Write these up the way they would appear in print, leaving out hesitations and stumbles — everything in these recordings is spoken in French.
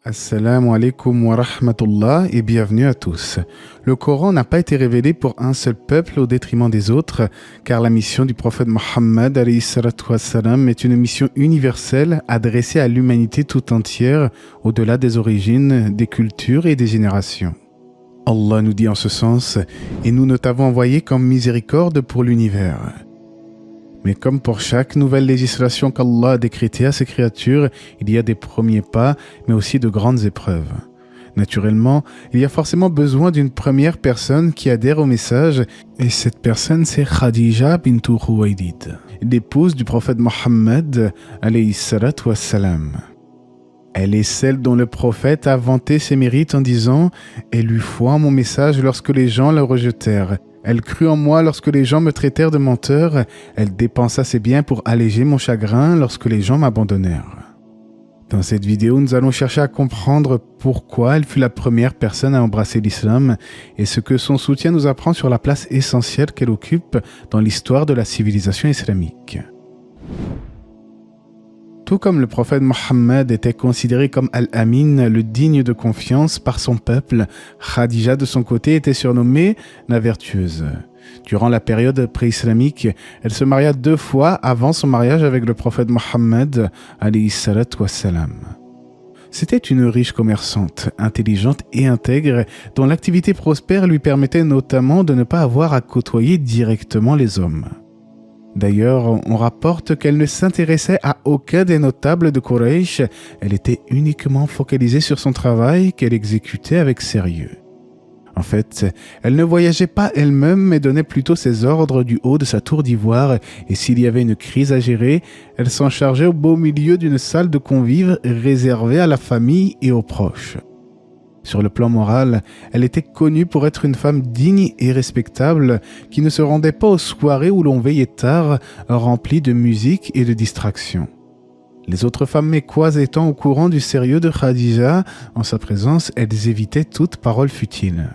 Assalamu alaikum wa rahmatullah et bienvenue à tous. Le Coran n'a pas été révélé pour un seul peuple au détriment des autres, car la mission du prophète Mohammed est une mission universelle adressée à l'humanité tout entière, au-delà des origines, des cultures et des générations. Allah nous dit en ce sens, et nous ne t'avons envoyé comme miséricorde pour l'univers. Mais comme pour chaque nouvelle législation qu'Allah a décrétée à ses créatures, il y a des premiers pas, mais aussi de grandes épreuves. Naturellement, il y a forcément besoin d'une première personne qui adhère au message, et cette personne c'est Khadija bintu Khuwaylid, l'épouse du prophète Mohammed alayhi salatu wassalam. Elle est celle dont le prophète a vanté ses mérites en disant « Elle eut foi en mon message lorsque les gens le rejetèrent. Elle crut en moi lorsque les gens me traitèrent de menteur. Elle dépensa ses biens pour alléger mon chagrin lorsque les gens m'abandonnèrent. » Dans cette vidéo, nous allons chercher à comprendre pourquoi elle fut la première personne à embrasser l'islam et ce que son soutien nous apprend sur la place essentielle qu'elle occupe dans l'histoire de la civilisation islamique. Tout comme le prophète Mohammed était considéré comme Al-Amin, le digne de confiance par son peuple, Khadija de son côté était surnommée la vertueuse. Durant la période pré-islamique, elle se maria 2 fois avant son mariage avec le prophète Mohammed alayhi salatu wassalam. C'était une riche commerçante, intelligente et intègre, dont l'activité prospère lui permettait notamment de ne pas avoir à côtoyer directement les hommes. D'ailleurs, on rapporte qu'elle ne s'intéressait à aucun des notables de Quraysh, elle était uniquement focalisée sur son travail qu'elle exécutait avec sérieux. En fait, elle ne voyageait pas elle-même mais donnait plutôt ses ordres du haut de sa tour d'ivoire et s'il y avait une crise à gérer, elle s'en chargeait au beau milieu d'une salle de convives réservée à la famille et aux proches. Sur le plan moral, elle était connue pour être une femme digne et respectable qui ne se rendait pas aux soirées où l'on veillait tard, remplies de musique et de distractions. Les autres femmes mécoises étant au courant du sérieux de Khadija, en sa présence, elles évitaient toute parole futile.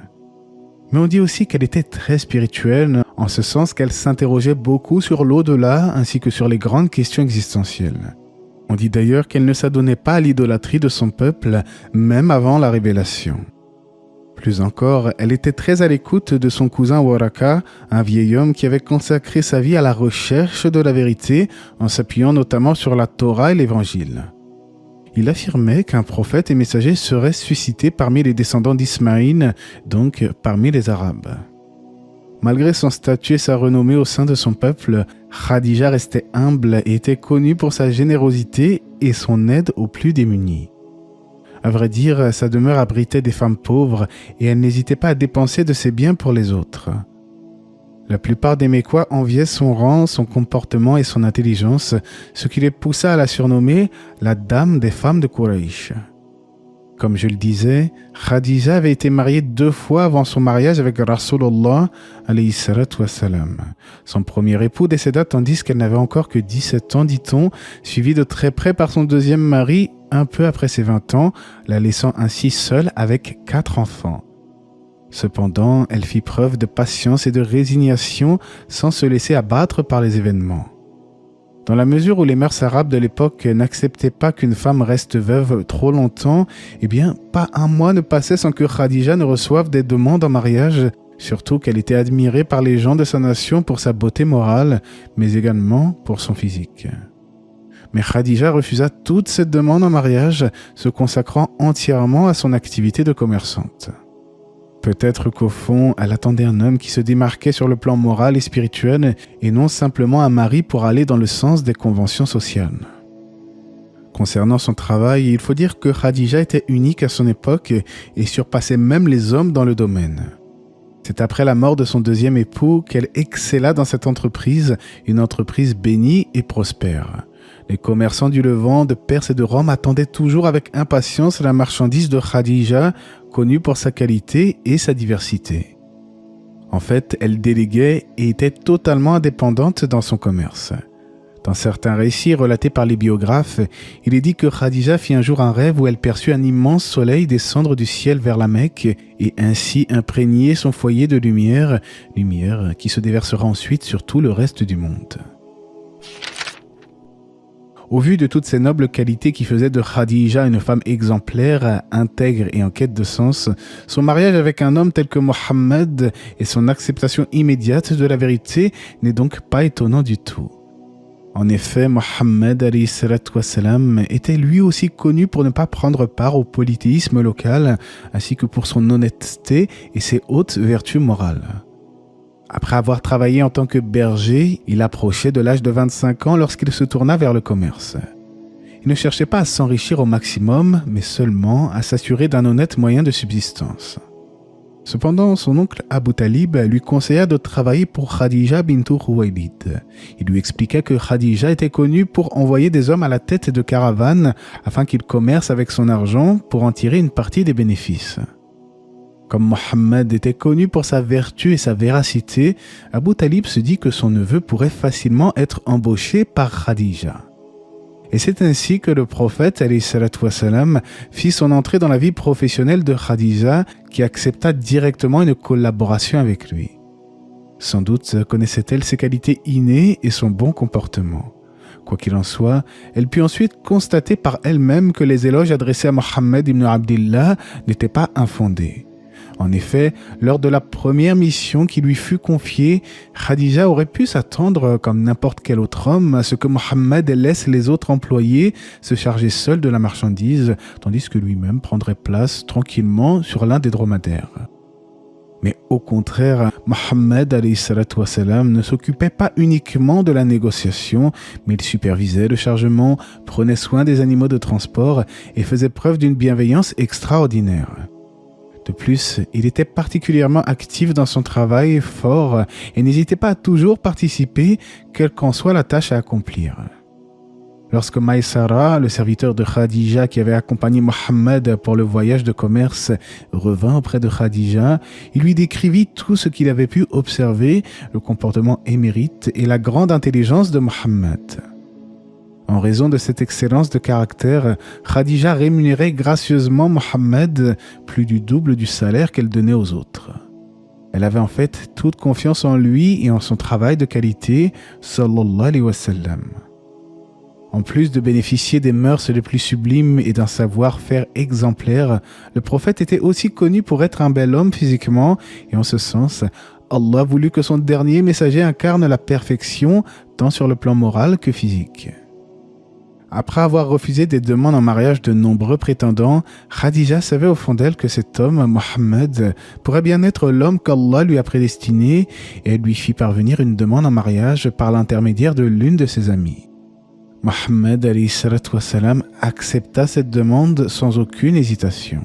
Mais on dit aussi qu'elle était très spirituelle, en ce sens qu'elle s'interrogeait beaucoup sur l'au-delà ainsi que sur les grandes questions existentielles. On dit d'ailleurs qu'elle ne s'adonnait pas à l'idolâtrie de son peuple, même avant la révélation. Plus encore, elle était très à l'écoute de son cousin Waraka, un vieil homme qui avait consacré sa vie à la recherche de la vérité, en s'appuyant notamment sur la Torah et l'Évangile. Il affirmait qu'un prophète et messager serait suscité parmi les descendants d'Ismaïl, donc parmi les Arabes. Malgré son statut et sa renommée au sein de son peuple, Khadija restait humble et était connue pour sa générosité et son aide aux plus démunis. À vrai dire, sa demeure abritait des femmes pauvres et elle n'hésitait pas à dépenser de ses biens pour les autres. La plupart des Mécois enviaient son rang, son comportement et son intelligence, ce qui les poussa à la surnommer la dame des femmes de Quraysh. Comme je le disais, Khadija avait été mariée 2 fois avant son mariage avec Rasulullah alayhi salatu wassalam. Son premier époux décéda tandis qu'elle n'avait encore que 17 ans, dit-on, suivi de très près par son deuxième mari un peu après ses 20 ans, la laissant ainsi seule avec 4 enfants. Cependant, elle fit preuve de patience et de résignation sans se laisser abattre par les événements. Dans la mesure où les mœurs arabes de l'époque n'acceptaient pas qu'une femme reste veuve trop longtemps, eh bien, pas un mois ne passait sans que Khadija ne reçoive des demandes en mariage, surtout qu'elle était admirée par les gens de sa nation pour sa beauté morale, mais également pour son physique. Mais Khadija refusa toutes ces demandes en mariage, se consacrant entièrement à son activité de commerçante. Peut-être qu'au fond, elle attendait un homme qui se démarquait sur le plan moral et spirituel et non simplement un mari pour aller dans le sens des conventions sociales. Concernant son travail, il faut dire que Khadija était unique à son époque et surpassait même les hommes dans le domaine. C'est après la mort de son deuxième époux qu'elle excella dans cette entreprise, une entreprise bénie et prospère. Les commerçants du Levant, de Perse et de Rome attendaient toujours avec impatience la marchandise de Khadija, connue pour sa qualité et sa diversité. En fait, elle déléguait et était totalement indépendante dans son commerce. Dans certains récits relatés par les biographes, il est dit que Khadija fit un jour un rêve où elle perçut un immense soleil descendre du ciel vers la Mecque et ainsi imprégner son foyer de lumière qui se déversera ensuite sur tout le reste du monde. Au vu de toutes ces nobles qualités qui faisaient de Khadija une femme exemplaire, intègre et en quête de sens, son mariage avec un homme tel que Mohammed et son acceptation immédiate de la vérité n'est donc pas étonnant du tout. En effet, Mohammed était lui aussi connu pour ne pas prendre part au polythéisme local, ainsi que pour son honnêteté et ses hautes vertus morales. Après avoir travaillé en tant que berger, il approchait de l'âge de 25 ans lorsqu'il se tourna vers le commerce. Il ne cherchait pas à s'enrichir au maximum, mais seulement à s'assurer d'un honnête moyen de subsistance. Cependant, son oncle Abu Talib lui conseilla de travailler pour Khadija bintou Khuwaylid. Il lui expliqua que Khadija était connue pour envoyer des hommes à la tête de caravanes afin qu'ils commercent avec son argent pour en tirer une partie des bénéfices. Comme Mohammed était connu pour sa vertu et sa véracité, Abu Talib se dit que son neveu pourrait facilement être embauché par Khadija. Et c'est ainsi que le prophète ﷺ fit son entrée dans la vie professionnelle de Khadija, qui accepta directement une collaboration avec lui. Sans doute connaissait-elle ses qualités innées et son bon comportement. Quoi qu'il en soit, elle put ensuite constater par elle-même que les éloges adressés à Mohammed ibn Abdillah n'étaient pas infondés. En effet, lors de la première mission qui lui fut confiée, Khadija aurait pu s'attendre, comme n'importe quel autre homme, à ce que Mohammed laisse les autres employés se charger seuls de la marchandise, tandis que lui-même prendrait place tranquillement sur l'un des dromadaires. Mais au contraire, Mohammed ne s'occupait pas uniquement de la négociation, mais il supervisait le chargement, prenait soin des animaux de transport et faisait preuve d'une bienveillance extraordinaire. De plus, il était particulièrement actif dans son travail fort et n'hésitait pas à toujours participer, quelle qu'en soit la tâche à accomplir. Lorsque Maïsara, le serviteur de Khadija qui avait accompagné Mohammed pour le voyage de commerce, revint auprès de Khadija, il lui décrivit tout ce qu'il avait pu observer, le comportement émérite et la grande intelligence de Mohammed. En raison de cette excellence de caractère, Khadija rémunérait gracieusement Mohammed plus du double du salaire qu'elle donnait aux autres. Elle avait en fait toute confiance en lui et en son travail de qualité, sallallahu alayhi wa sallam. En plus de bénéficier des mœurs les plus sublimes et d'un savoir-faire exemplaire, le prophète était aussi connu pour être un bel homme physiquement et en ce sens, Allah voulut que son dernier messager incarne la perfection tant sur le plan moral que physique. Après avoir refusé des demandes en mariage de nombreux prétendants, Khadija savait au fond d'elle que cet homme, Mohammed, pourrait bien être l'homme qu'Allah lui a prédestiné et elle lui fit parvenir une demande en mariage par l'intermédiaire de l'une de ses amies. Mohammed accepta cette demande sans aucune hésitation.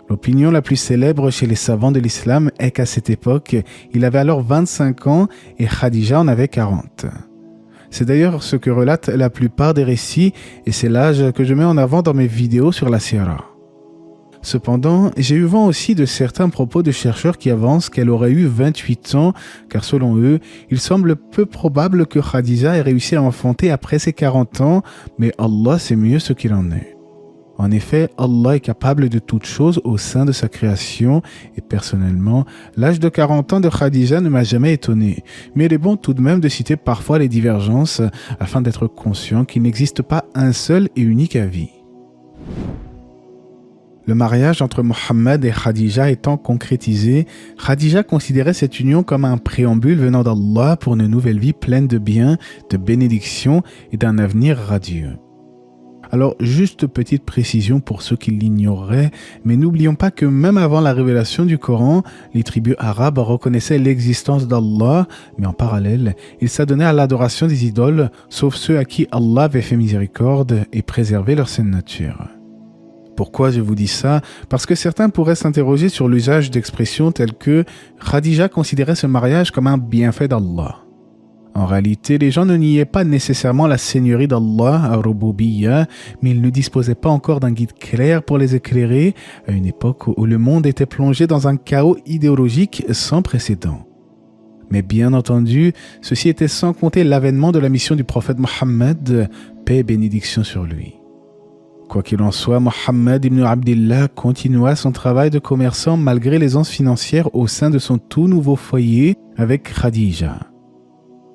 L'opinion la plus célèbre chez les savants de l'islam est qu'à cette époque, il avait alors 25 ans et Khadija en avait 40. C'est d'ailleurs ce que relatent la plupart des récits et c'est l'âge que je mets en avant dans mes vidéos sur la Sira. Cependant, j'ai eu vent aussi de certains propos de chercheurs qui avancent qu'elle aurait eu 28 ans, car selon eux, il semble peu probable que Khadija ait réussi à enfanter après ses 40 ans, mais Allah sait mieux ce qu'il en est. En effet, Allah est capable de toutes choses au sein de sa création et personnellement, l'âge de 40 ans de Khadija ne m'a jamais étonné. Mais il est bon tout de même de citer parfois les divergences afin d'être conscient qu'il n'existe pas un seul et unique avis. Le mariage entre Mohammed et Khadija étant concrétisé, Khadija considérait cette union comme un préambule venant d'Allah pour une nouvelle vie pleine de biens, de bénédictions et d'un avenir radieux. Alors, juste petite précision pour ceux qui l'ignoreraient, mais n'oublions pas que même avant la révélation du Coran, les tribus arabes reconnaissaient l'existence d'Allah, mais en parallèle, ils s'adonnaient à l'adoration des idoles, sauf ceux à qui Allah avait fait miséricorde et préservé leur saine nature. Pourquoi je vous dis ça? Parce que certains pourraient s'interroger sur l'usage d'expressions telles que Khadija considérait ce mariage comme un bienfait d'Allah. En réalité, les gens ne niaient pas nécessairement la seigneurie d'Allah, Ar-Rububiyya, mais ils ne disposaient pas encore d'un guide clair pour les éclairer, à une époque où le monde était plongé dans un chaos idéologique sans précédent. Mais bien entendu, ceci était sans compter l'avènement de la mission du prophète Mohammed, paix et bénédiction sur lui. Quoi qu'il en soit, Mohammed ibn Abdillah continua son travail de commerçant malgré l'aisance financière au sein de son tout nouveau foyer avec Khadija.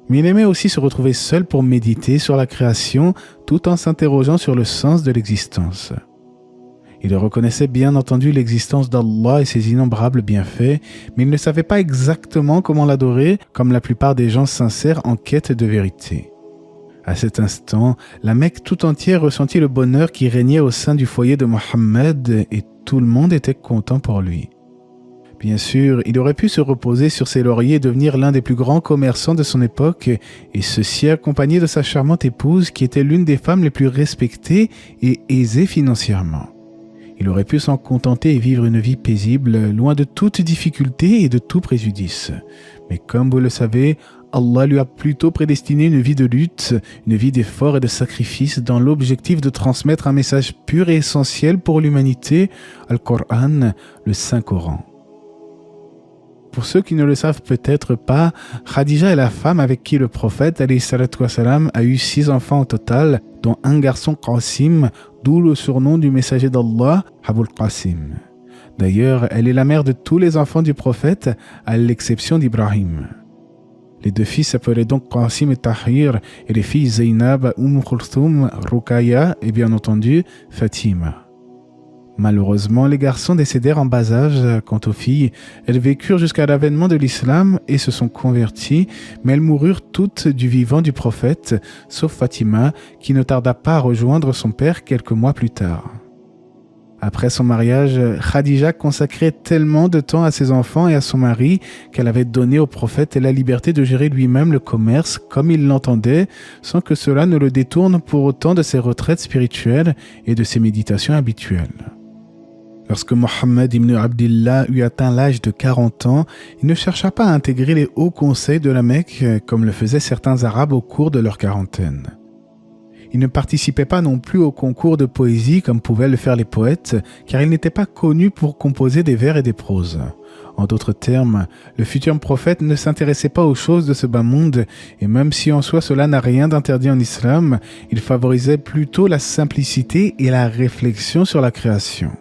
Mais il aimait aussi se retrouver seul pour méditer sur la création tout en s'interrogeant sur le sens de l'existence. Il reconnaissait bien entendu l'existence d'Allah et ses innombrables bienfaits, mais il ne savait pas exactement comment l'adorer, comme la plupart des gens sincères en quête de vérité. À cet instant, la Mecque tout entière ressentit le bonheur qui régnait au sein du foyer de Mohammed et tout le monde était content pour lui. Bien sûr, il aurait pu se reposer sur ses lauriers et devenir l'un des plus grands commerçants de son époque, et ceci accompagné de sa charmante épouse qui était l'une des femmes les plus respectées et aisées financièrement. Il aurait pu s'en contenter et vivre une vie paisible, loin de toute difficulté et de tout préjudice. Mais comme vous le savez, Allah lui a plutôt prédestiné une vie de lutte, une vie d'effort et de sacrifice dans l'objectif de transmettre un message pur et essentiel pour l'humanité, Al-Qur'an, le Saint-Coran. Pour ceux qui ne le savent peut-être pas, Khadija est la femme avec qui le prophète alayhi salatu wassalam, a eu 6 enfants au total, dont un garçon Qasim, d'où le surnom du messager d'Allah, Abul Qasim. D'ailleurs, elle est la mère de tous les enfants du prophète, à l'exception d'Ibrahim. Les 2 fils s'appelaient donc Qasim et Tahir, et les filles Zainab, Kulthum, Ruqayya et bien entendu Fatima. Malheureusement, les garçons décédèrent en bas âge. Quant aux filles, elles vécurent jusqu'à l'avènement de l'islam et se sont converties, mais elles moururent toutes du vivant du prophète, sauf Fatima, qui ne tarda pas à rejoindre son père quelques mois plus tard. Après son mariage, Khadija consacrait tellement de temps à ses enfants et à son mari qu'elle avait donné au prophète la liberté de gérer lui-même le commerce comme il l'entendait, sans que cela ne le détourne pour autant de ses retraites spirituelles et de ses méditations habituelles. Lorsque Mohammed ibn Abdillah eut atteint l'âge de 40 ans, il ne chercha pas à intégrer les hauts conseils de la Mecque comme le faisaient certains Arabes au cours de leur quarantaine. Il ne participait pas non plus au concours de poésie comme pouvaient le faire les poètes, car il n'était pas connu pour composer des vers et des proses. En d'autres termes, le futur prophète ne s'intéressait pas aux choses de ce bas monde, et même si en soi cela n'a rien d'interdit en islam, il favorisait plutôt la simplicité et la réflexion sur la création.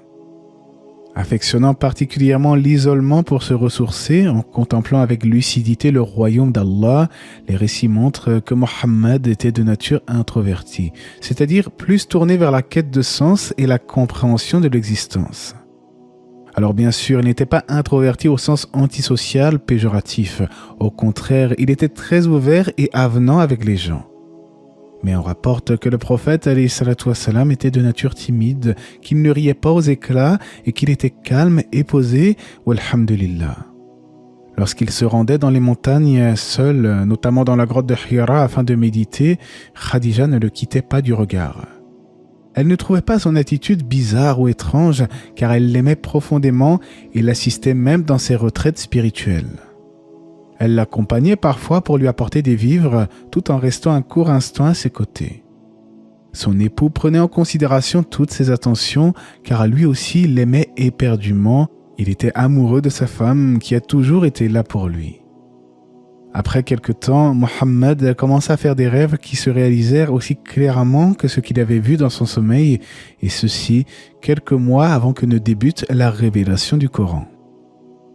Affectionnant particulièrement l'isolement pour se ressourcer, en contemplant avec lucidité le royaume d'Allah, les récits montrent que Mohammed était de nature introvertie, c'est-à-dire plus tourné vers la quête de sens et la compréhension de l'existence. Alors bien sûr, il n'était pas introverti au sens antisocial, péjoratif. Au contraire, il était très ouvert et avenant avec les gens. Mais on rapporte que le prophète alayhi salatu wassalam était de nature timide, qu'il ne riait pas aux éclats et qu'il était calme et posé, walhamdulillah. Lorsqu'il se rendait dans les montagnes seul, notamment dans la grotte de Hira afin de méditer, Khadija ne le quittait pas du regard. Elle ne trouvait pas son attitude bizarre ou étrange car elle l'aimait profondément et l'assistait même dans ses retraites spirituelles. Elle l'accompagnait parfois pour lui apporter des vivres tout en restant un court instant à ses côtés. Son époux prenait en considération toutes ses attentions car lui aussi l'aimait éperdument. Il était amoureux de sa femme qui a toujours été là pour lui. Après quelque temps, Mohammed commença à faire des rêves qui se réalisèrent aussi clairement que ce qu'il avait vu dans son sommeil, et ceci quelques mois avant que ne débute la révélation du Coran.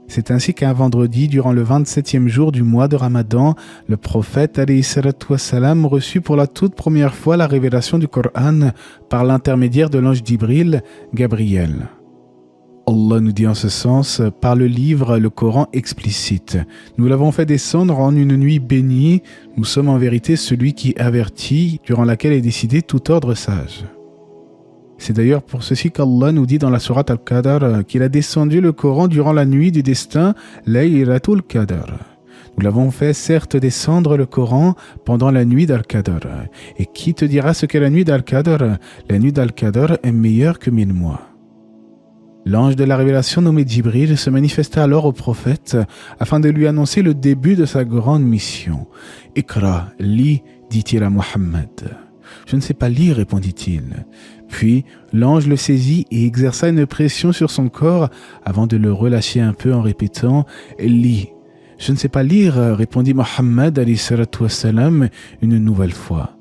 C'est ainsi qu'un vendredi, durant le 27e jour du mois de Ramadan, le prophète alayhi salatu wassalam reçut pour la toute première fois la révélation du Coran par l'intermédiaire de l'ange Jibril, Gabriel. Allah nous dit en ce sens, par le livre, le Coran explicite. Nous l'avons fait descendre en une nuit bénie, nous sommes en vérité celui qui avertit, durant laquelle est décidé tout ordre sage. C'est d'ailleurs pour ceci qu'Allah nous dit dans la sourate Al-Qadr qu'il a descendu le Coran durant la nuit du destin, Laylatul Qadr. Nous l'avons fait certes descendre le Coran pendant la nuit d'Al-Qadr. Et qui te dira ce qu'est la nuit d'Al-Qadr? La nuit d'Al-Qadr est meilleure que 1000 mois. L'ange de la révélation nommé Jibril se manifesta alors au prophète afin de lui annoncer le début de sa grande mission. « Iqra, lis » dit-il à Mohammed. « Je ne sais pas lire » répondit-il. Puis l'ange le saisit et exerça une pression sur son corps avant de le relâcher un peu en répétant « Lis ». « Je ne sais pas lire » répondit Mohammed alayhi salatu wassalam une nouvelle fois.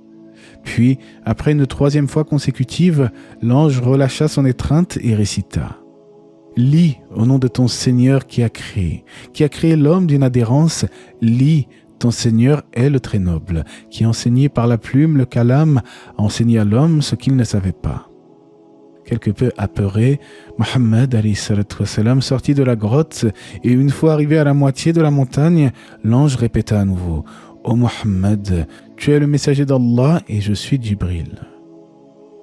Puis, après une 3e fois consécutive, l'ange relâcha son étreinte et récita « Lis au nom de ton Seigneur qui a créé l'homme d'une adhérence, lis Ton Seigneur est le très noble, qui a enseigné par la plume le kalam, a enseigné à l'homme ce qu'il ne savait pas. Quelque peu apeuré, Mohammed sortit de la grotte et une fois arrivé à la moitié de la montagne, l'ange répéta à nouveau « Ô Mohammed, tu es le messager d'Allah et je suis Jibril ».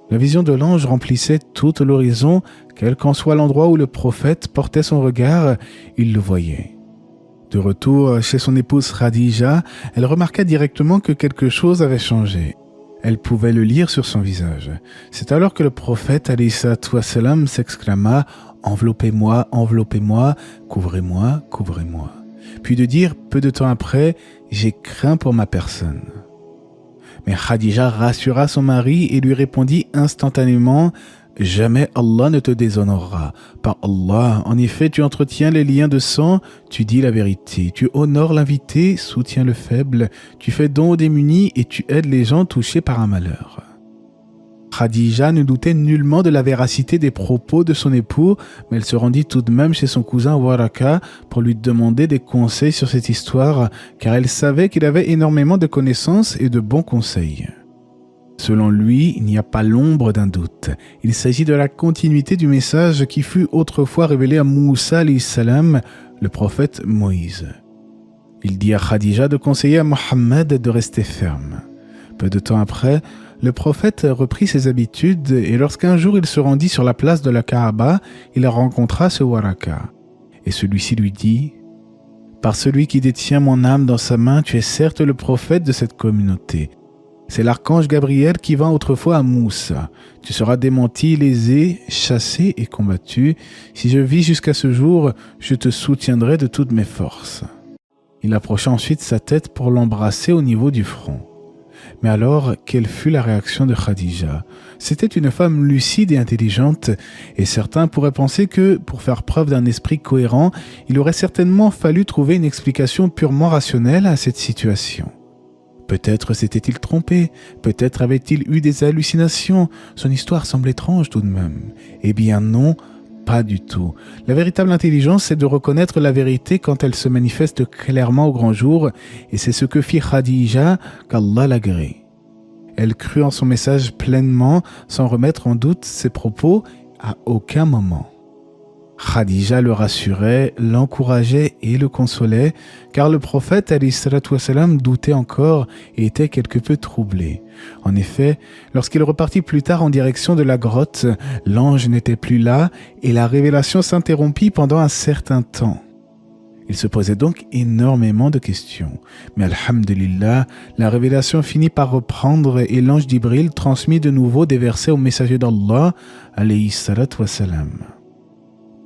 La vision de l'ange remplissait tout l'horizon, quel qu'en soit l'endroit où le prophète portait son regard, il le voyait. De retour chez son épouse Khadija, elle remarqua directement que quelque chose avait changé. Elle pouvait le lire sur son visage. C'est alors que le prophète ﷺ s'exclama « Enveloppez-moi, enveloppez-moi, couvrez-moi, couvrez-moi ». Puis de dire peu de temps après « J'ai craint pour ma personne ». Mais Khadija rassura son mari et lui répondit instantanément « Jamais Allah ne te déshonorera. Par Allah, en effet, tu entretiens les liens de sang, tu dis la vérité, tu honores l'invité, soutiens le faible, tu fais don aux démunis et tu aides les gens touchés par un malheur. » Khadija ne doutait nullement de la véracité des propos de son époux, mais elle se rendit tout de même chez son cousin Waraka pour lui demander des conseils sur cette histoire, car elle savait qu'il avait énormément de connaissances et de bons conseils. Selon lui, il n'y a pas l'ombre d'un doute. Il s'agit de la continuité du message qui fut autrefois révélé à Moussa alayhi salam, le prophète Moïse. Il dit à Khadija de conseiller à Mohammed de rester ferme. Peu de temps après, le prophète reprit ses habitudes et lorsqu'un jour il se rendit sur la place de la Kaaba, il rencontra ce Waraka. Et celui-ci lui dit « Par celui qui détient mon âme dans sa main, tu es certes le prophète de cette communauté. C'est l'archange Gabriel qui vint autrefois à Moussa. Tu seras démenti, lésé, chassé et combattu. Si je vis jusqu'à ce jour, je te soutiendrai de toutes mes forces. » Il approcha ensuite sa tête pour l'embrasser au niveau du front. Mais alors, quelle fut la réaction de Khadija? C'était une femme lucide et intelligente, et certains pourraient penser que, pour faire preuve d'un esprit cohérent, il aurait certainement fallu trouver une explication purement rationnelle à cette situation. Peut-être s'était-il trompé, peut-être avait-il eu des hallucinations, son histoire semble étrange tout de même. Eh bien non, pas du tout. La véritable intelligence, c'est de reconnaître la vérité quand elle se manifeste clairement au grand jour, et c'est ce que fit Khadija, qu'Allah l'agrée. Elle crut en son message pleinement, sans remettre en doute ses propos à aucun moment. Khadija le rassurait, l'encourageait et le consolait, car le prophète ﷺ doutait encore et était quelque peu troublé. En effet, lorsqu'il repartit plus tard en direction de la grotte, l'ange n'était plus là et la révélation s'interrompit pendant un certain temps. Il se posait donc énormément de questions. Mais alhamdulillah, la révélation finit par reprendre et l'ange Jibril transmit de nouveau des versets au messager d'Allah, alayhi salatu wassalam.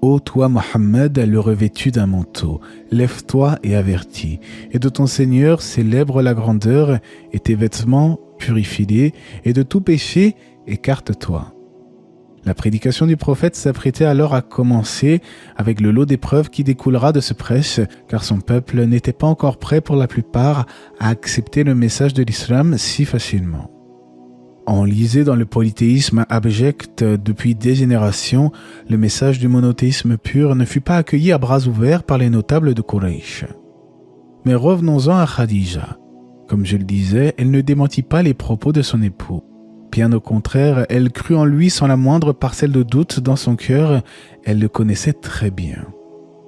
Ô toi, Mohammed, le revêtu d'un manteau, lève-toi et avertis, et de ton Seigneur célèbre la grandeur, et tes vêtements purifie-les, et de tout péché écarte-toi. La prédication du prophète s'apprêtait alors à commencer avec le lot d'épreuves qui découlera de ce prêche, car son peuple n'était pas encore prêt pour la plupart à accepter le message de l'islam si facilement. Enlisé dans le polythéisme abject depuis des générations, le message du monothéisme pur ne fut pas accueilli à bras ouverts par les notables de Quraysh. Mais revenons-en à Khadija. Comme je le disais, elle ne démentit pas les propos de son époux. Bien au contraire, elle crut en lui sans la moindre parcelle de doute dans son cœur, elle le connaissait très bien.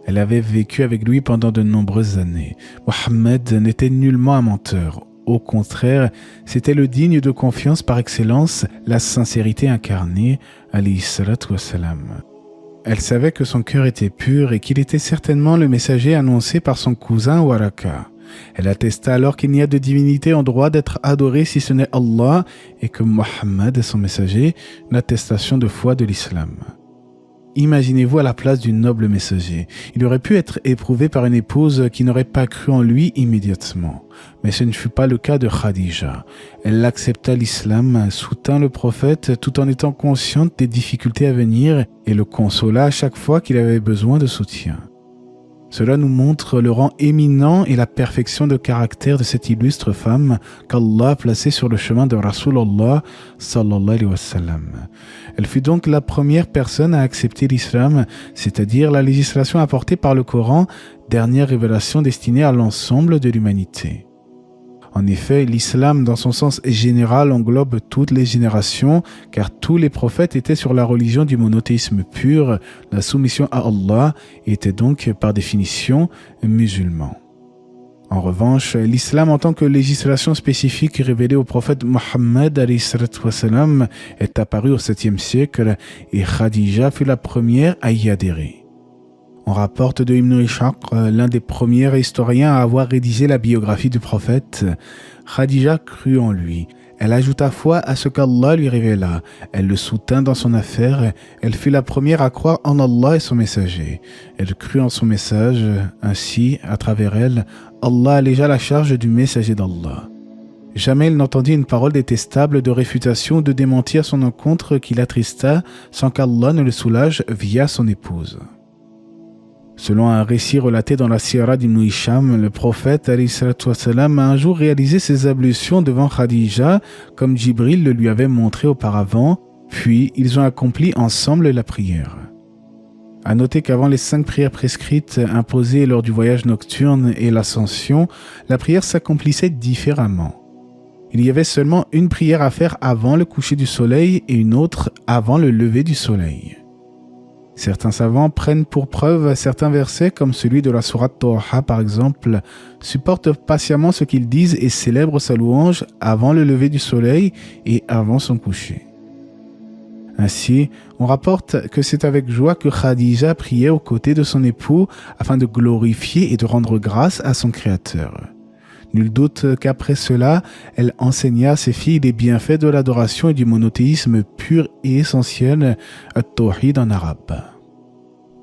Elle avait vécu avec lui pendant de nombreuses années. Mohammed n'était nullement un menteur. Au contraire, c'était le digne de confiance par excellence, la sincérité incarnée, alayhi salatu wassalam. Elle savait que son cœur était pur et qu'il était certainement le messager annoncé par son cousin Waraka. Elle attesta alors qu'il n'y a de divinité en droit d'être adorée si ce n'est Allah et que Mohammed est son messager, une attestation de foi de l'islam. Imaginez-vous à la place du noble messager. Il aurait pu être éprouvé par une épouse qui n'aurait pas cru en lui immédiatement. Mais ce ne fut pas le cas de Khadija. Elle accepta l'islam, soutint le prophète tout en étant consciente des difficultés à venir et le consola à chaque fois qu'il avait besoin de soutien. Cela nous montre le rang éminent et la perfection de caractère de cette illustre femme qu'Allah a placée sur le chemin de Rasulullah sallallahu alayhi wa sallam. Elle fut donc la première personne à accepter l'islam, c'est-à-dire la législation apportée par le Coran, dernière révélation destinée à l'ensemble de l'humanité. En effet, l'islam dans son sens général englobe toutes les générations, car tous les prophètes étaient sur la religion du monothéisme pur, la soumission à Allah, et étaient donc par définition musulmans. En revanche, l'islam en tant que législation spécifique révélée au prophète Mohammed est apparu au 7e siècle et Khadija fut la première à y adhérer. On rapporte de Ibn Ishaq, l'un des premiers historiens à avoir rédigé la biographie du prophète, Khadija crut en lui. Elle ajouta foi à ce qu'Allah lui révéla. Elle le soutint dans son affaire. Elle fut la première à croire en Allah et son messager. Elle crut en son message. Ainsi, à travers elle, Allah allégea la charge du messager d'Allah. Jamais elle n'entendit une parole détestable de réfutation ou de démenti à son encontre qui l'attrista sans qu'Allah ne le soulage via son épouse. Selon un récit relaté dans la Sira d'Ibn Hisham, le prophète a un jour réalisé ses ablutions devant Khadija, comme Jibril le lui avait montré auparavant, puis ils ont accompli ensemble la prière. À noter qu'avant les 5 prières prescrites imposées lors du voyage nocturne et l'ascension, la prière s'accomplissait différemment. Il y avait seulement une prière à faire avant le coucher du soleil et une autre avant le lever du soleil. Certains savants prennent pour preuve certains versets comme celui de la sourate Toha par exemple, supportent patiemment ce qu'ils disent et célèbrent sa louange avant le lever du soleil et avant son coucher. Ainsi, on rapporte que c'est avec joie que Khadija priait aux côtés de son époux afin de glorifier et de rendre grâce à son Créateur. Nul doute qu'après cela, elle enseigna à ses filles les bienfaits de l'adoration et du monothéisme pur et essentiel, at-tawhid en arabe.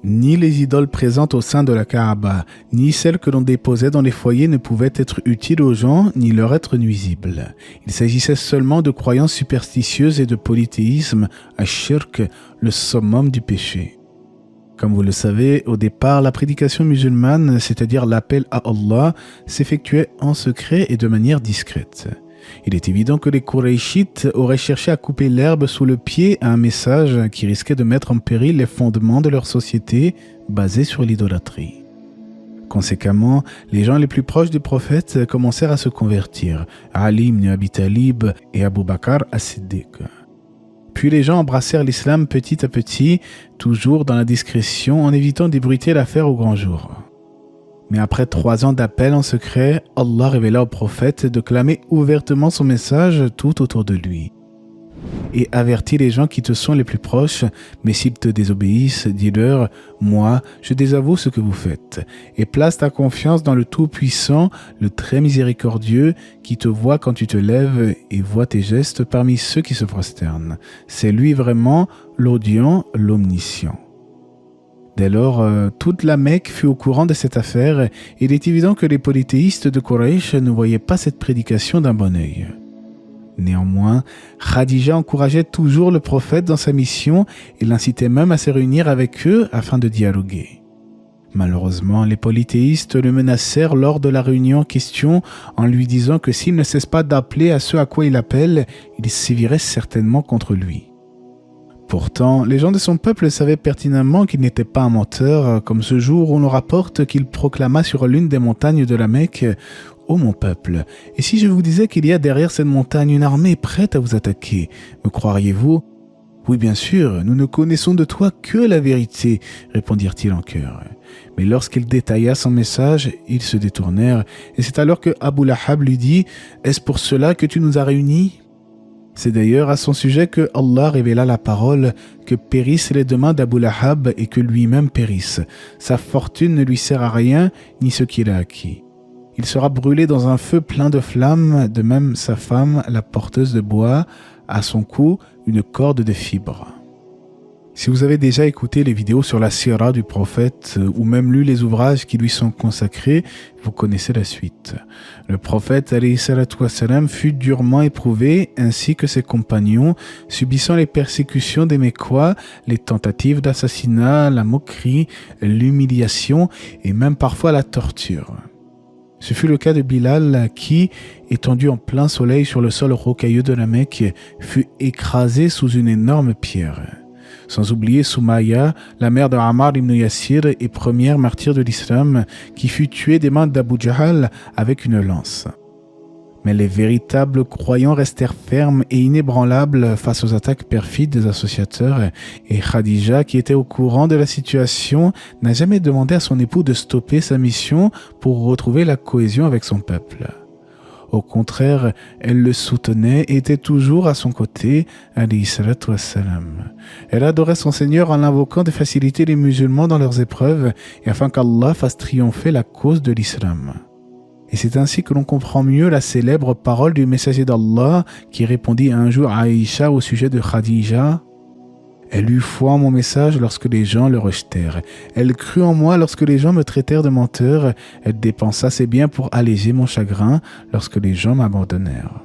Ni les idoles présentes au sein de la Kaaba, ni celles que l'on déposait dans les foyers ne pouvaient être utiles aux gens, ni leur être nuisibles. Il s'agissait seulement de croyances superstitieuses et de polythéisme, ash-shirk, le summum du péché. Comme vous le savez, au départ, la prédication musulmane, c'est-à-dire l'appel à Allah, s'effectuait en secret et de manière discrète. Il est évident que les Qurayshites auraient cherché à couper l'herbe sous le pied à un message qui risquait de mettre en péril les fondements de leur société basée sur l'idolâtrie. Conséquemment, les gens les plus proches du prophète commencèrent à se convertir, Ali ibn Abi Talib et Abu Bakr as-Siddiq. Puis les gens embrassèrent l'islam petit à petit, toujours dans la discrétion, en évitant d'ébruiter l'affaire au grand jour. Mais après 3 ans d'appel en secret, Allah révéla au prophète de clamer ouvertement son message tout autour de lui. Et avertit les gens qui te sont les plus proches, mais s'ils te désobéissent, dis-leur, moi, je désavoue ce que vous faites. Et place ta confiance dans le Tout-Puissant, le très miséricordieux, qui te voit quand tu te lèves et voit tes gestes parmi ceux qui se prosternent. C'est lui vraiment l'audient, l'omniscient. Dès lors, toute la Mecque fut au courant de cette affaire et il est évident que les polythéistes de Quraysh ne voyaient pas cette prédication d'un bon œil. Néanmoins, Khadija encourageait toujours le prophète dans sa mission et l'incitait même à se réunir avec eux afin de dialoguer. Malheureusement, les polythéistes le menacèrent lors de la réunion en question en lui disant que s'il ne cesse pas d'appeler à ce à quoi il appelle, il sévirait certainement contre lui. Pourtant, les gens de son peuple savaient pertinemment qu'il n'était pas un menteur, comme ce jour où l'on rapporte qu'il proclama sur l'une des montagnes de la Mecque « Ô mon peuple, et si je vous disais qu'il y a derrière cette montagne une armée prête à vous attaquer, me croiriez-vous » ? « Oui, bien sûr, nous ne connaissons de toi que la vérité, » répondirent-ils en chœur. Mais lorsqu'il détailla son message, ils se détournèrent, et c'est alors que Abu Lahab lui dit « Est-ce pour cela que tu nous as réunis ?» C'est d'ailleurs à son sujet que Allah révéla la parole que périssent les demain d'Abu Lahab et que lui-même périsse. Sa fortune ne lui sert à rien, ni ce qu'il a acquis. Il sera brûlé dans un feu plein de flammes, de même sa femme, la porteuse de bois, à son cou, une corde de fibres. Si vous avez déjà écouté les vidéos sur la sira du prophète ou même lu les ouvrages qui lui sont consacrés, vous connaissez la suite. Le prophète alayhi salatu wassalam fut durement éprouvé ainsi que ses compagnons, subissant les persécutions des Mécois, les tentatives d'assassinat, la moquerie, l'humiliation et même parfois la torture. Ce fut le cas de Bilal qui, étendu en plein soleil sur le sol rocailleux de la Mecque, fut écrasé sous une énorme pierre. Sans oublier Soumaïa, la mère de Ammar ibn Yassir et première martyre de l'islam, qui fut tuée des mains d'Abu Jahal avec une lance. Mais les véritables croyants restèrent fermes et inébranlables face aux attaques perfides des associateurs, et Khadija, qui était au courant de la situation, n'a jamais demandé à son époux de stopper sa mission pour retrouver la cohésion avec son peuple. Au contraire, elle le soutenait et était toujours à son côté, alayhi salatu wassalam. Elle adorait son Seigneur en l'invoquant de faciliter les musulmans dans leurs épreuves et afin qu'Allah fasse triompher la cause de l'islam. Et c'est ainsi que l'on comprend mieux la célèbre parole du messager d'Allah qui répondit un jour à Aïcha au sujet de Khadija. Elle eut foi en mon message lorsque les gens le rejetèrent. Elle crut en moi lorsque les gens me traitèrent de menteur. Elle dépensa ses biens pour alléger mon chagrin lorsque les gens m'abandonnèrent.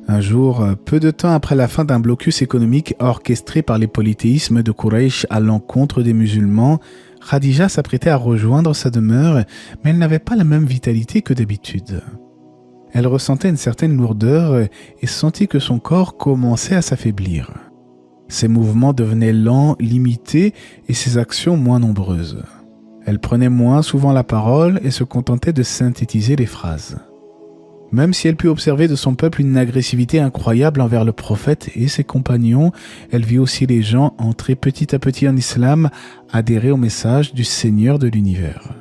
Un jour, peu de temps après la fin d'un blocus économique orchestré par les polythéismes de Quraysh à l'encontre des musulmans, Khadija s'apprêtait à rejoindre sa demeure, mais elle n'avait pas la même vitalité que d'habitude. Elle ressentait une certaine lourdeur et sentit que son corps commençait à s'affaiblir. Ses mouvements devenaient lents, limités et ses actions moins nombreuses. Elle prenait moins souvent la parole et se contentait de synthétiser les phrases. Même si elle put observer de son peuple une agressivité incroyable envers le prophète et ses compagnons, elle vit aussi les gens entrer petit à petit en islam, adhérer au message du Seigneur de l'univers.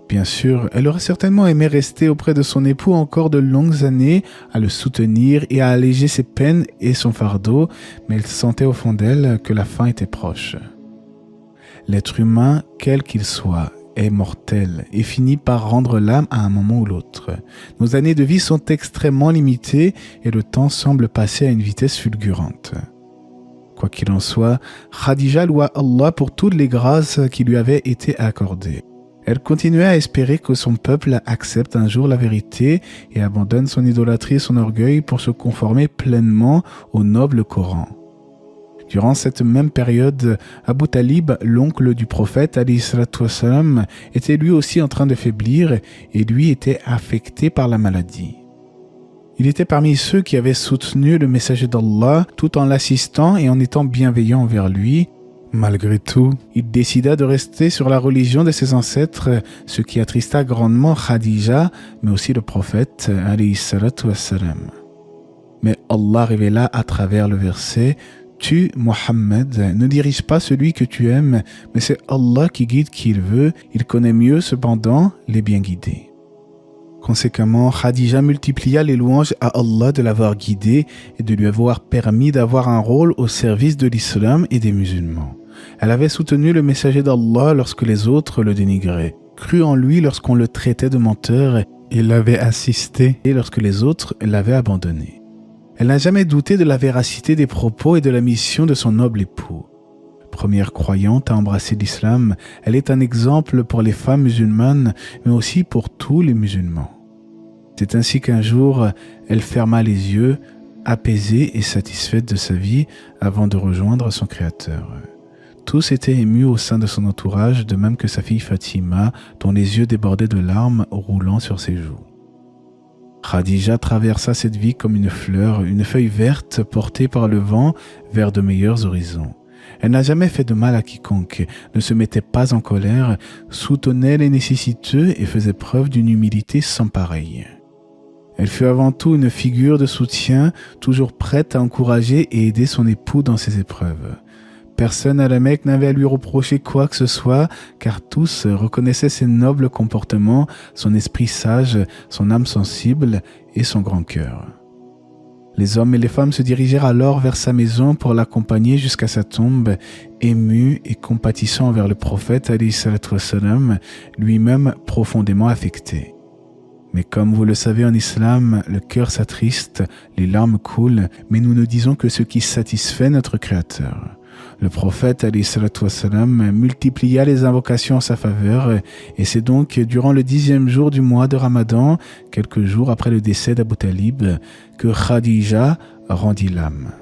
Bien sûr, elle aurait certainement aimé rester auprès de son époux encore de longues années, à le soutenir et à alléger ses peines et son fardeau, mais elle sentait au fond d'elle que la fin était proche. L'être humain, quel qu'il soit, est mortel et finit par rendre l'âme à un moment ou l'autre. Nos années de vie sont extrêmement limitées et le temps semble passer à une vitesse fulgurante. Quoi qu'il en soit, Khadija loua Allah pour toutes les grâces qui lui avaient été accordées. Elle continuait à espérer que son peuple accepte un jour la vérité et abandonne son idolâtrie et son orgueil pour se conformer pleinement au noble Coran. Durant cette même période, Abu Talib, l'oncle du prophète, alayhi salatu wassalam, était lui aussi en train de faiblir et lui était affecté par la maladie. Il était parmi ceux qui avaient soutenu le messager d'Allah tout en l'assistant et en étant bienveillant envers lui. Malgré tout, il décida de rester sur la religion de ses ancêtres, ce qui attrista grandement Khadija, mais aussi le prophète, alayhi salatu wassalam. Mais Allah révéla à travers le verset: Tu, Mohammed, ne dirige pas celui que tu aimes, mais c'est Allah qui guide qui il veut. Il connaît mieux, cependant, les bien guidés. Conséquemment, Khadija multiplia les louanges à Allah de l'avoir guidée et de lui avoir permis d'avoir un rôle au service de l'islam et des musulmans. Elle avait soutenu le messager d'Allah lorsque les autres le dénigraient, cru en lui lorsqu'on le traitait de menteur et l'avait assisté lorsque les autres l'avaient abandonné. Elle n'a jamais douté de la véracité des propos et de la mission de son noble époux. Première croyante à embrasser l'islam, elle est un exemple pour les femmes musulmanes, mais aussi pour tous les musulmans. C'est ainsi qu'un jour, elle ferma les yeux, apaisée et satisfaite de sa vie, avant de rejoindre son Créateur. Tous étaient émus au sein de son entourage, de même que sa fille Fatima, dont les yeux débordaient de larmes roulant sur ses joues. Khadija traversa cette vie comme une fleur, une feuille verte portée par le vent vers de meilleurs horizons. Elle n'a jamais fait de mal à quiconque, ne se mettait pas en colère, soutenait les nécessiteux et faisait preuve d'une humilité sans pareille. Elle fut avant tout une figure de soutien, toujours prête à encourager et aider son époux dans ses épreuves. Personne à la Mecque n'avait à lui reprocher quoi que ce soit, car tous reconnaissaient ses nobles comportements, son esprit sage, son âme sensible et son grand cœur. Les hommes et les femmes se dirigèrent alors vers sa maison pour l'accompagner jusqu'à sa tombe, émus et compatissants envers le prophète, alayhi salatu wassalam, lui-même profondément affecté. Mais comme vous le savez en islam, le cœur s'attriste, les larmes coulent, mais nous ne disons que ce qui satisfait notre Créateur. Le prophète, alayhi salatu wassalam, multiplia les invocations en sa faveur, et c'est donc durant le 10e jour du mois de Ramadan, quelques jours après le décès d'Abu Talib, que Khadija rendit l'âme.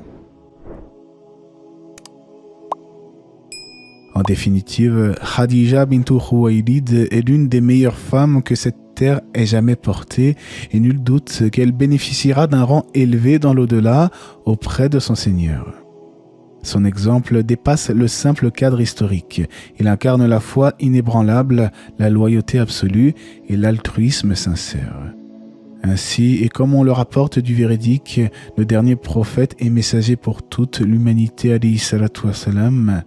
En définitive, Khadija bintu Khuwaylid est l'une des meilleures femmes que cette terre ait jamais portée, et nul doute qu'elle bénéficiera d'un rang élevé dans l'au-delà auprès de son Seigneur. Son exemple dépasse le simple cadre historique. Il incarne la foi inébranlable, la loyauté absolue et l'altruisme sincère. Ainsi, et comme on le rapporte du véridique, le dernier prophète et messager pour toute l'humanité, alayhi salatu wassalam,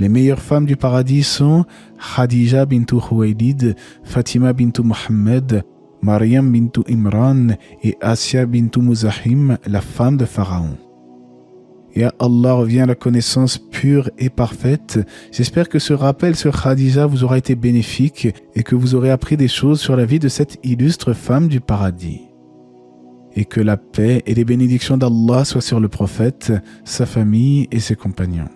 les meilleures femmes du paradis sont Khadija bintu Khuwaylid, Fatima bintu Muhammad, Maryam bintu Imran et Asya bintu Muzahim, la femme de Pharaon. Et à Allah revient la connaissance pure et parfaite. J'espère que ce rappel sur Khadija vous aura été bénéfique et que vous aurez appris des choses sur la vie de cette illustre femme du paradis. Et que la paix et les bénédictions d'Allah soient sur le prophète, sa famille et ses compagnons.